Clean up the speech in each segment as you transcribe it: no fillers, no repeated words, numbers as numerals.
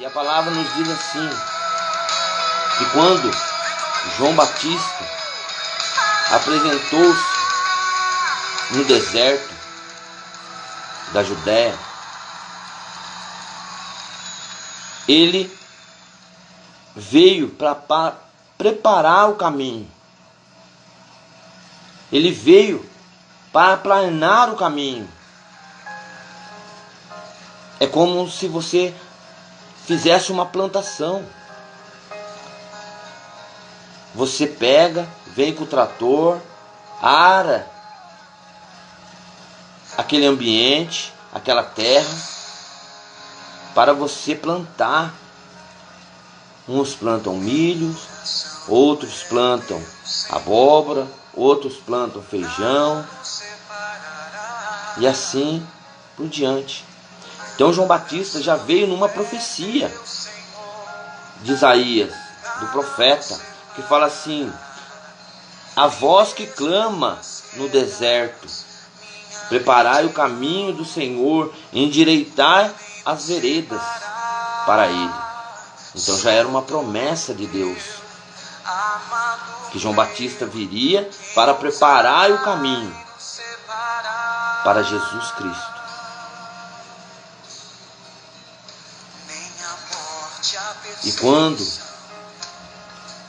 E a palavra nos diz assim, que quando João Batista apresentou-se no deserto da Judéia, ele veio para preparar o caminho. Ele veio para aplanar o caminho. É como se você fizesse uma plantação. Você pega, vem com o trator, ara aquele ambiente, aquela terra, para você plantar. Uns plantam milho, outros plantam abóbora, outros plantam feijão, e assim por diante. Então João Batista já veio numa profecia de Isaías, do profeta, que fala assim: a voz que clama no deserto, preparai o caminho do Senhor, endireitai as veredas para Ele. Então já era uma promessa de Deus, que João Batista viria para preparar o caminho para Jesus Cristo. E quando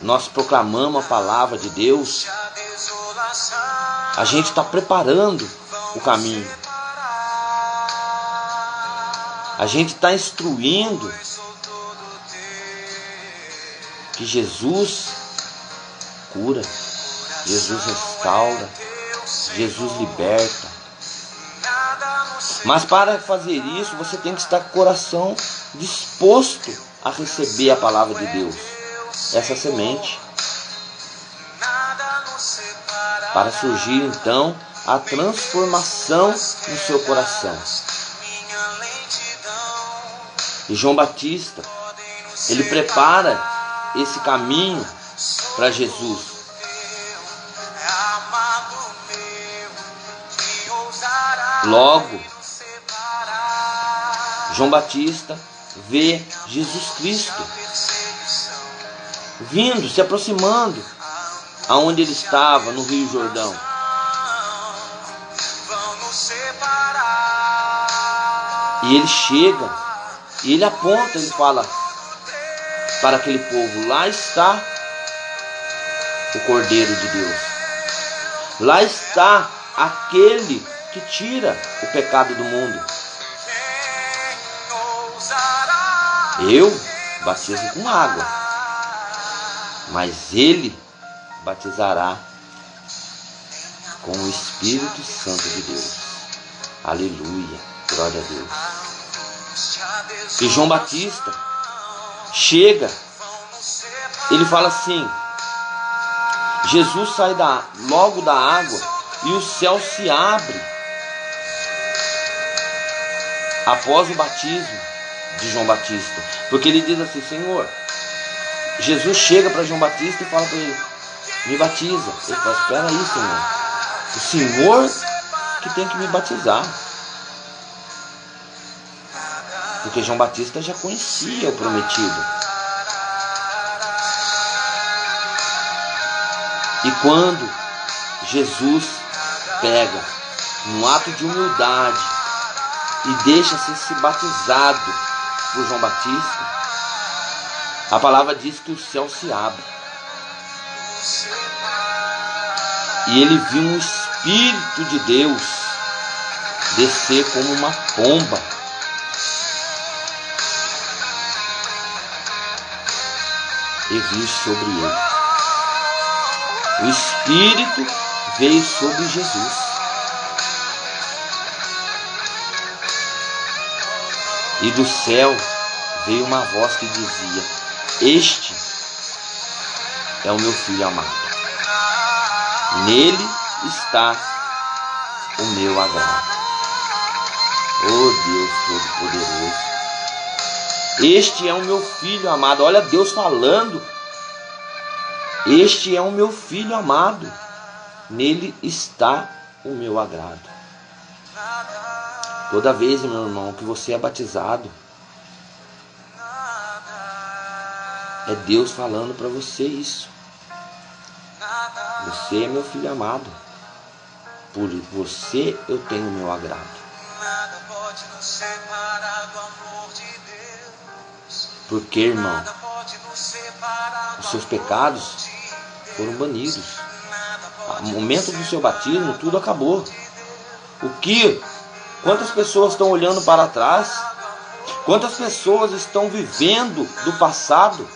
nós proclamamos a palavra de Deus, a gente está preparando o caminho. A gente está instruindo que Jesus cura, Jesus restaura, Jesus liberta. Mas para fazer isso, você tem que estar com o coração disposto a receber a palavra de Deus, essa semente, para surgir então a transformação no seu coração. E João Batista, ele prepara esse caminho para Jesus. Logo, João Batista vê Jesus Cristo vindo, se aproximando aonde ele estava, no Rio Jordão. E ele chega, e ele aponta, ele fala para aquele povo: lá está o Cordeiro de Deus. Lá está aquele que tira o pecado do mundo. Eu batizo com água, mas ele batizará com o Espírito Santo de Deus. Aleluia, glória a Deus. E João Batista chega, ele fala assim: Jesus sai logo da água e o céu se abre após o batismo de João Batista, porque ele diz assim: Senhor, Jesus chega para João Batista e fala para ele: me batiza. Ele fala: espera aí, Senhor, o Senhor que tem que me batizar. Porque João Batista já conhecia o prometido. E quando Jesus pega, num ato de humildade, e deixa ser batizado por João Batista, a palavra diz que o céu se abre. E ele viu um Espírito de Deus descer como uma pomba. E vir sobre ele. O Espírito veio sobre Jesus. E do céu veio uma voz que dizia: este é o meu Filho amado. Nele está o meu agrado. Oh Deus Todo-Poderoso. Este é o meu Filho amado. Olha Deus falando. Este é o meu Filho amado. Nele está o meu agrado. Toda vez, meu irmão, que você é batizado, É Deus falando para você isso. Você é meu filho amado. Por você eu tenho o meu agrado. Porque, irmão, os seus pecados foram banidos. No momento do seu batismo, tudo acabou. Quantas pessoas estão olhando para trás? Quantas pessoas estão vivendo do passado?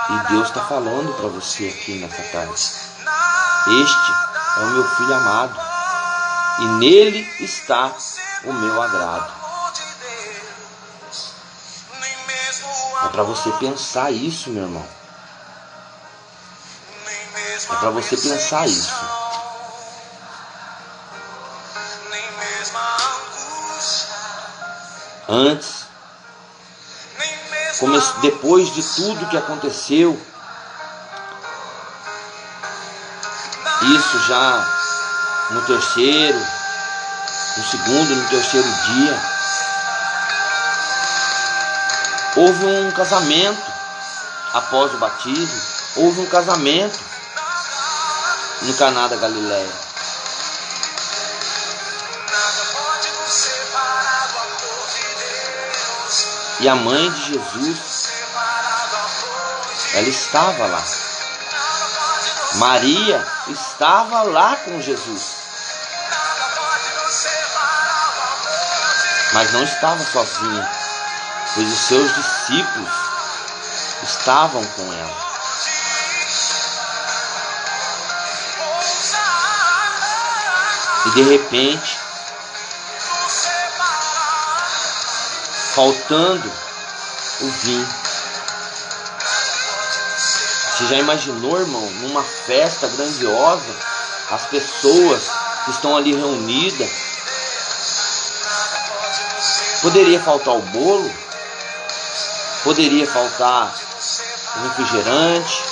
E Deus está falando para você aqui nessa tarde. Este é o meu filho amado, e nele está o meu agrado. É para você pensar isso, meu irmão. É para você pensar isso. Antes, depois de tudo que aconteceu, isso já no terceiro, no segundo, no terceiro dia, houve um casamento após o batismo, houve um casamento no Caná da Galileia. E a mãe de Jesus, ela estava lá. Maria estava lá com Jesus. Mas não estava sozinha, pois os seus discípulos estavam com ela. E de repente, faltando o vinho. Você já imaginou, irmão, numa festa grandiosa, as pessoas que estão ali reunidas, poderia faltar o bolo, poderia faltar o refrigerante,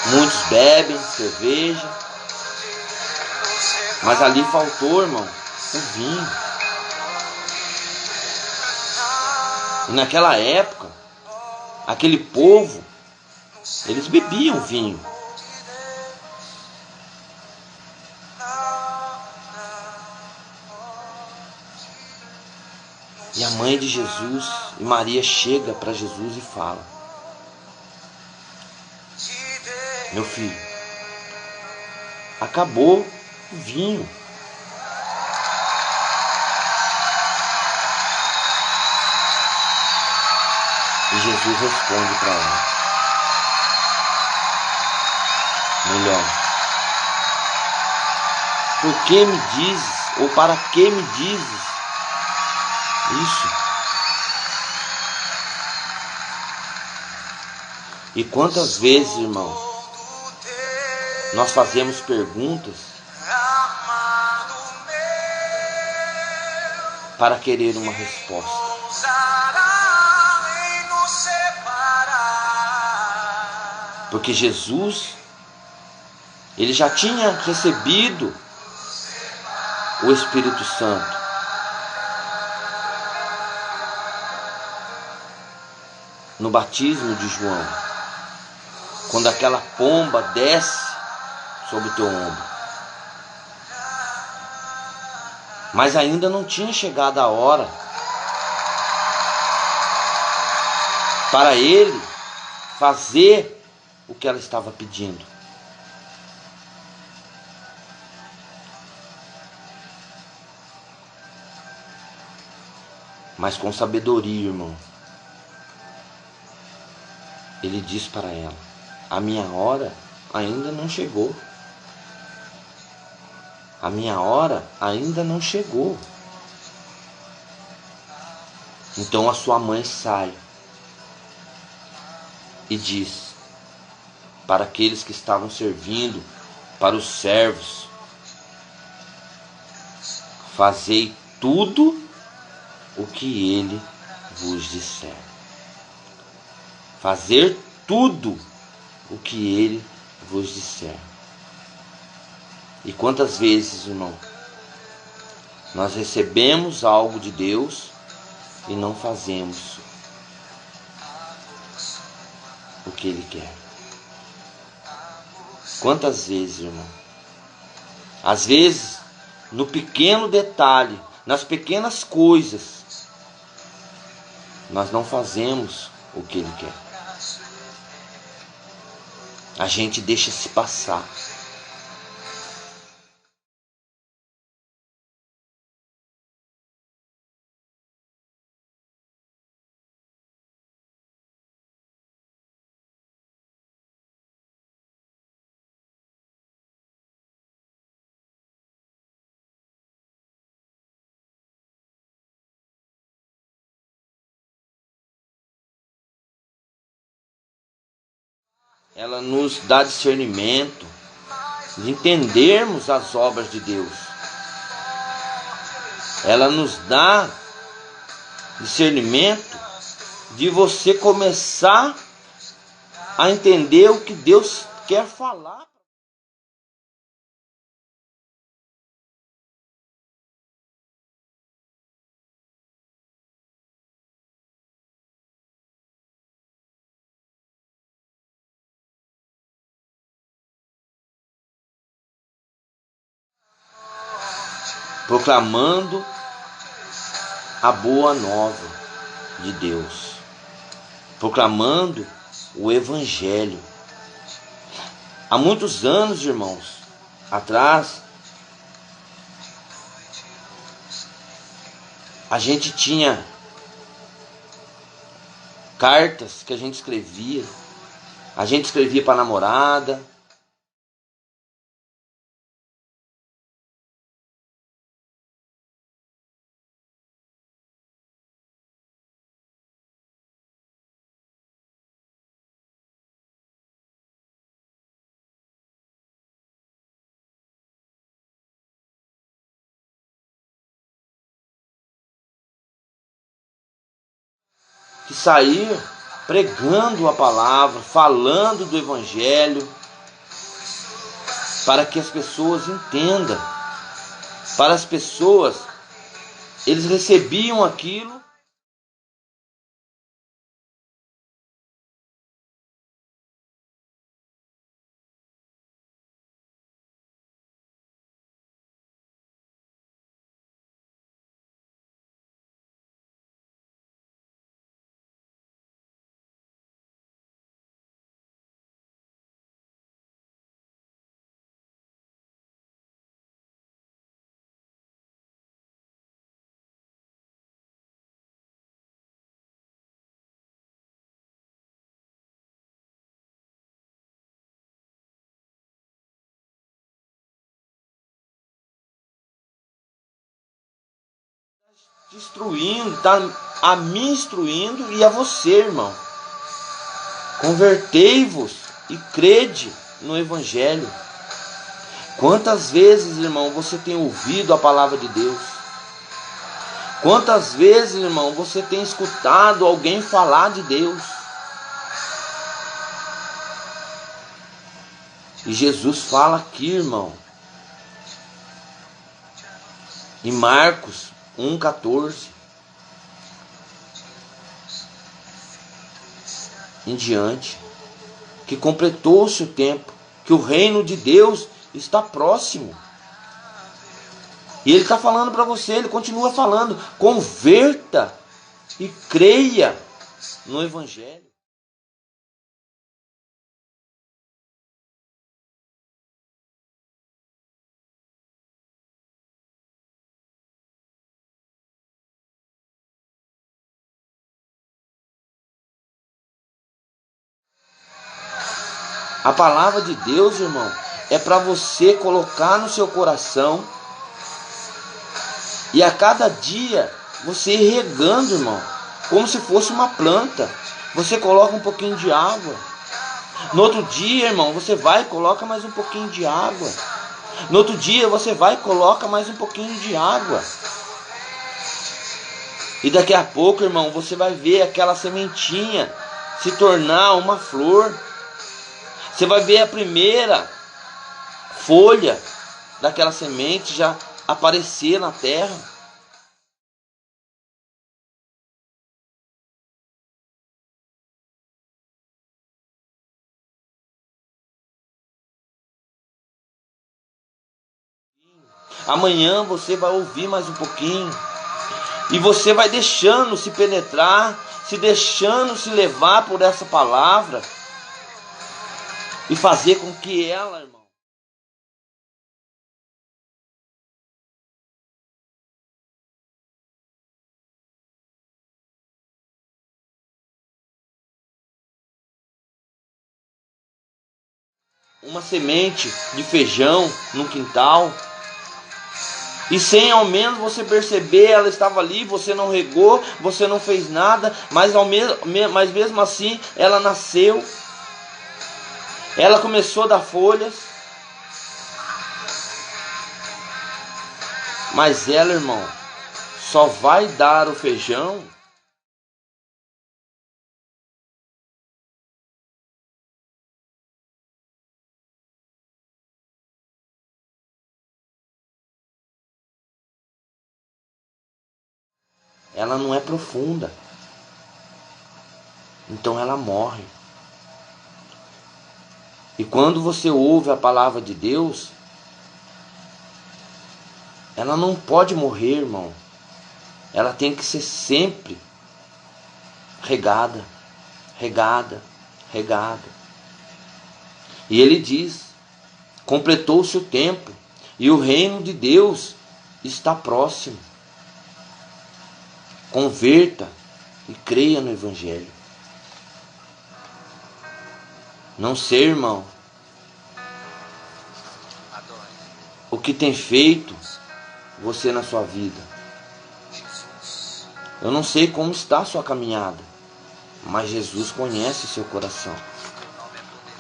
muitos bebem cerveja, mas ali faltou, irmão, o vinho. E naquela época, aquele povo, eles bebiam vinho. E a mãe de Jesus e Maria chega para Jesus e fala: meu filho, acabou o vinho. E Jesus responde para ela: mulher, por que me dizes, ou para que me dizes isso? E quantas vezes, irmão, nós fazemos perguntas para querer uma resposta. Porque Jesus, ele já tinha recebido o Espírito Santo. No batismo de João, quando aquela pomba desce sobre o teu ombro. Mas ainda não tinha chegado a hora para ele fazer o que ela estava pedindo. Mas com sabedoria, irmão, ele diz para ela: a minha hora ainda não chegou. A minha hora ainda não chegou. Então a sua mãe sai e diz para aqueles que estavam servindo, para os servos: fazei tudo o que ele vos disser. Fazer tudo o que ele vos disser. E quantas vezes, irmão, Nós recebemos algo de Deus e não fazemos o que Ele quer. Quantas vezes, irmão? Às vezes, no pequeno detalhe, nas pequenas coisas, nós não fazemos o que Ele quer. A gente deixa se passar. Ela nos dá discernimento de entendermos as obras de Deus. Ela nos dá discernimento de você começar a entender o que Deus quer falar. Proclamando a boa nova de Deus, proclamando o Evangelho. Há muitos anos, irmãos, atrás, a gente tinha cartas que a gente escrevia para a namorada, que saía pregando a palavra, falando do Evangelho, para que as pessoas entendam, para as pessoas, eles recebiam aquilo, destruindo, está a mim instruindo e a você, irmão. Convertei-vos e crede no Evangelho. Quantas vezes, irmão, você tem ouvido a palavra de Deus? Quantas vezes, irmão, você tem escutado alguém falar de Deus? E Jesus fala aqui, irmão, em Marcos 1,14 em diante, que completou-se o tempo, que o reino de Deus está próximo. E Ele está falando para você, Ele continua falando, converta e creia no Evangelho. A palavra de Deus, irmão, é para você colocar no seu coração e a cada dia você ir regando, irmão, como se fosse uma planta. Você coloca um pouquinho de água. No outro dia, irmão, você vai e coloca mais um pouquinho de água. No outro dia você vai e coloca mais um pouquinho de água. E daqui a pouco, irmão, você vai ver aquela sementinha se tornar uma flor. Você vai ver a primeira folha daquela semente já aparecer na terra. Amanhã você vai ouvir mais um pouquinho. E você vai deixando se penetrar, se deixando se levar por essa palavra. E fazer com que ela, irmão, uma semente de feijão no quintal. E sem ao menos você perceber, ela estava ali, você não regou, você não fez nada, mas mesmo assim ela nasceu. Ela começou a dar folhas. Mas ela, irmão, só vai dar o feijão ela não é profunda. Então ela morre. E quando você ouve a palavra de Deus, ela não pode morrer, irmão. Ela tem que ser sempre regada, regada, regada. E ele diz: completou-se o tempo e o reino de Deus está próximo. Converta e creia no Evangelho. Não sei, irmão, o que tem feito você na sua vida. Eu não sei como está a sua caminhada, mas Jesus conhece seu coração.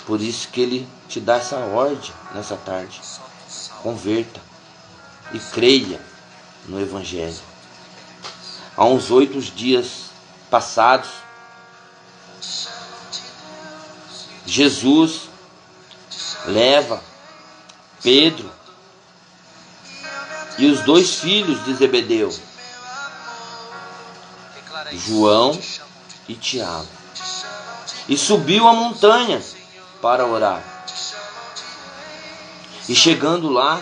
Por isso que Ele te dá essa ordem nessa tarde. Converta e creia no Evangelho. Há uns 8 dias passados, Jesus leva Pedro e os 2 filhos de Zebedeu, João e Tiago, e subiu a montanha para orar. E chegando lá,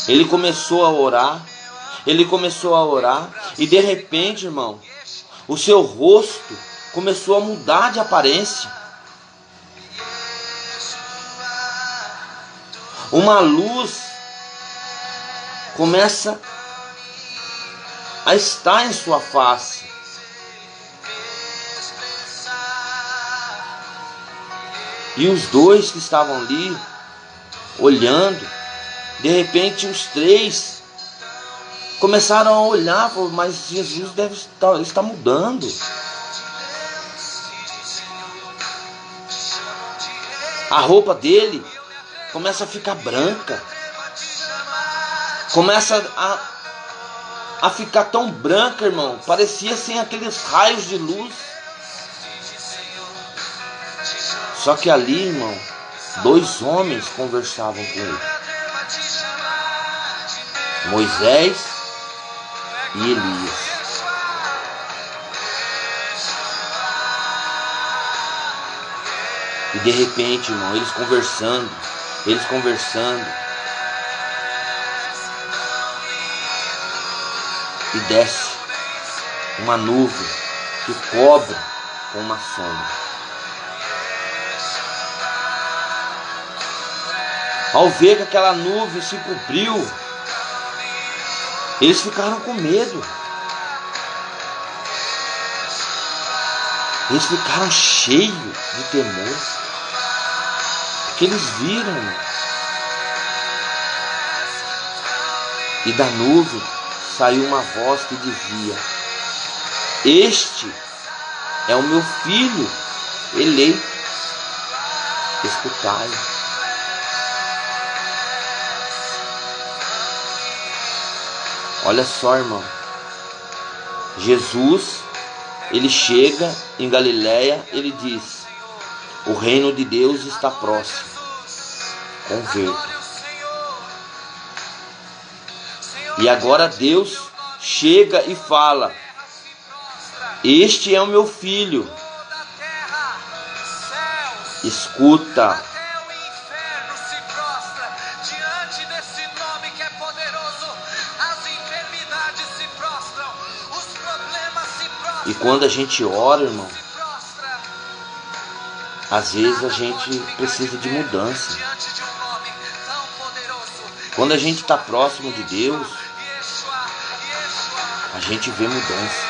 ele começou a orar, e de repente, irmão, o seu rosto começou a mudar de aparência. Uma luz começa a estar em sua face. E os 2 que estavam ali, olhando, de repente os 3 começaram a olhar, mas Jesus deve estar mudando. A roupa dele começa a ficar branca. Começa a ficar tão branca, irmão. Parecia assim aqueles raios de luz. Só que ali, irmão, 2 homens conversavam com ele. Moisés e Elias. E de repente, irmão, eles conversando. E desce uma nuvem que cobre com uma sombra. Ao ver que aquela nuvem se cobriu, eles ficaram com medo. Eles ficaram cheios de temor. Porque eles viram. E da nuvem saiu uma voz que dizia: este é o meu filho eleito, escutai. Olha só, irmão, Jesus, ele chega em Galileia, ele diz: o reino de Deus está próximo, converta. E agora Deus chega e fala: este é o meu filho. Escuta. E quando a gente ora, irmão, às vezes a gente precisa de mudança. Quando a gente está próximo de Deus, a gente vê mudança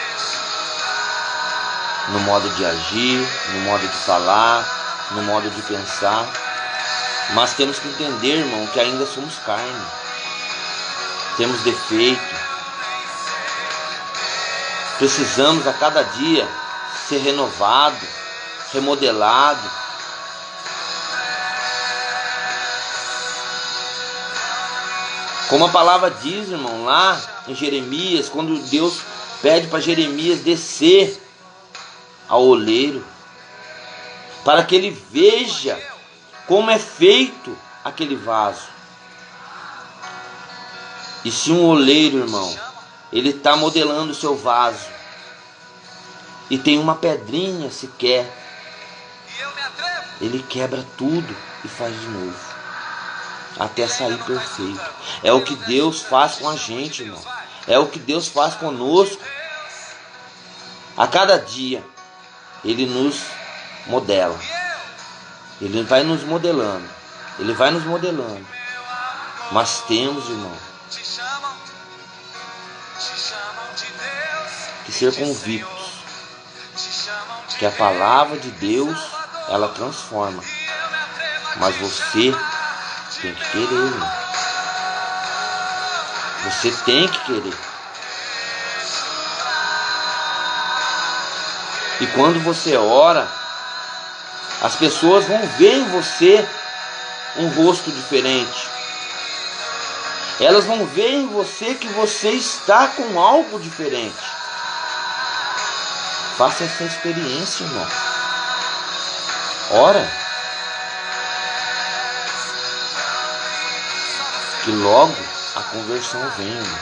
no modo de agir, no modo de falar, no modo de pensar. Mas temos que entender, irmão, que ainda somos carne, temos defeito. Precisamos a cada dia ser renovado, remodelado. Como a palavra diz, irmão, lá em Jeremias, quando Deus pede para Jeremias descer ao oleiro, para que ele veja como é feito aquele vaso. E se um oleiro, irmão, ele está modelando o seu vaso e tem uma pedrinha sequer, ele quebra tudo e faz de novo, até sair perfeito. É o que Deus faz com a gente, irmão. É o que Deus faz conosco. A cada dia Ele nos modela. Ele vai nos modelando. Ele vai nos modelando. Mas temos, irmão, que ser convictos que a palavra de Deus, ela transforma. Mas você tem que querer, irmão. Você tem que querer. E quando você ora, as pessoas vão ver em você um rosto diferente. Elas vão ver em você que você está com algo diferente. Faça essa experiência, irmão. Ora. Que logo a conversão vem, irmão.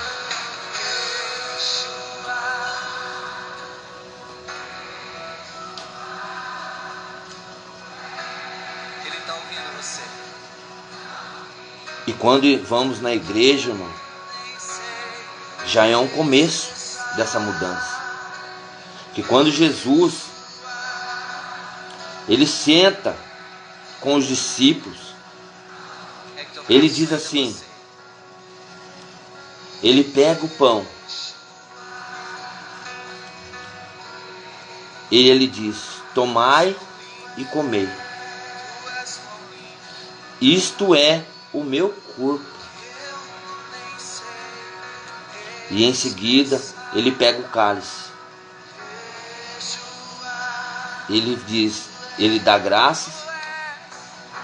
Ele está ouvindo você. E quando vamos na igreja, irmão, já é um começo dessa mudança. Que quando Jesus, ele senta com os discípulos, ele diz assim, ele pega o pão e ele diz: tomai e comei, isto é o meu corpo. E em seguida ele pega o cálice, ele diz, ele dá graças,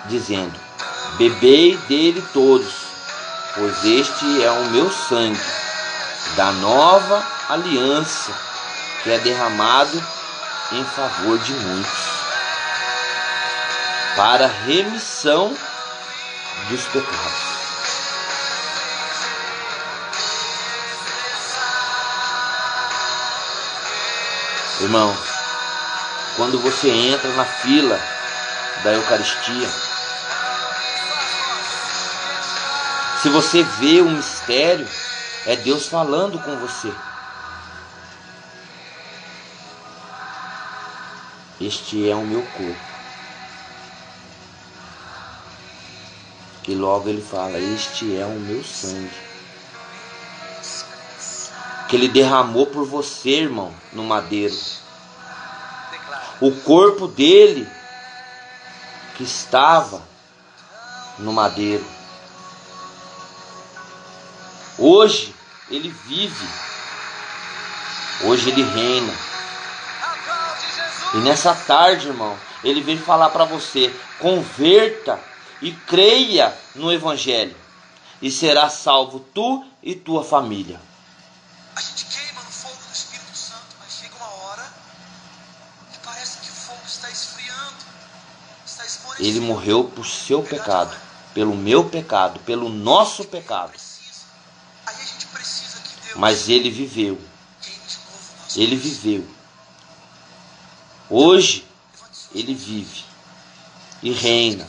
dizendo: bebei dele todos, pois este é o meu sangue da nova aliança, que é derramado em favor de muitos, para remissão dos pecados. Irmão, quando você entra na fila da Eucaristia, se você vê um mistério, é Deus falando com você. Este é o meu corpo. E logo ele fala: este é o meu sangue, que ele derramou por você, irmão, no madeiro. O corpo dele que estava no madeiro, hoje ele vive, hoje ele reina. E nessa tarde, irmão, ele vem falar para você: converta e creia no Evangelho, e será salvo tu e tua família. A gente queima no fogo do Espírito Santo, mas chega uma hora que parece que o fogo está esfriando, está esmorecendo. Ele morreu por seu pecado, pelo meu pecado, pelo nosso pecado. Aí a gente precisa mas ele viveu. Ele viveu. Hoje ele vive e reina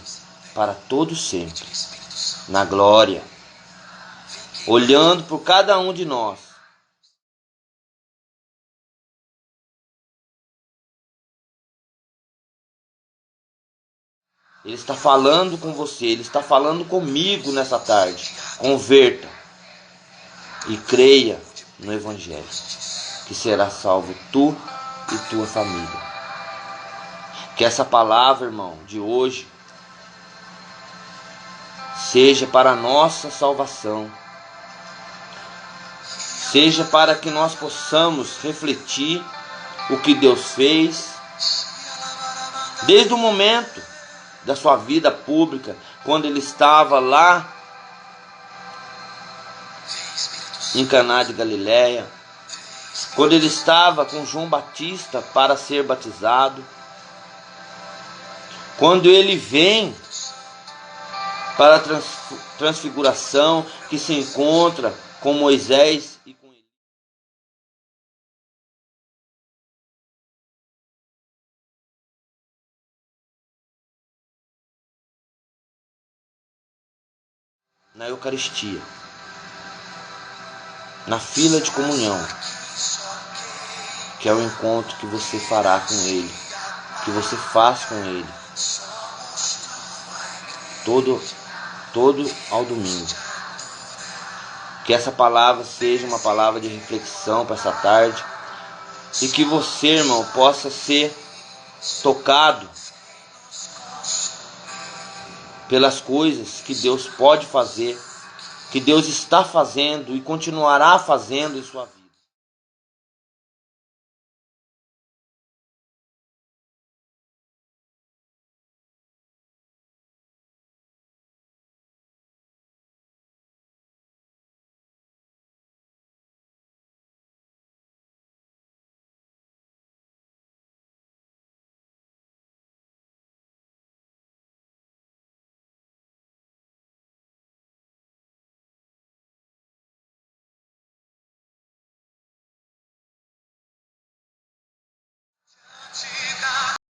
para todo sempre, na glória, olhando por cada um de nós. Ele está falando com você, ele está falando comigo nessa tarde. Converta e creia no Evangelho, que será salvo tu e tua família. Que essa palavra, irmão, de hoje seja para a nossa salvação, seja para que nós possamos refletir o que Deus fez desde o momento da sua vida pública, quando ele estava lá em Caná de Galileia, quando ele estava com João Batista para ser batizado, quando ele vem para a transfiguração, que se encontra com Moisés e com ele. Na Eucaristia, na fila de comunhão, que é o encontro que você fará com ele, que você faz com ele, todo ao domingo. Que essa palavra seja uma palavra de reflexão para essa tarde, e que você, irmão, possa ser tocado pelas coisas que Deus pode fazer, que Deus está fazendo e continuará fazendo em sua vida.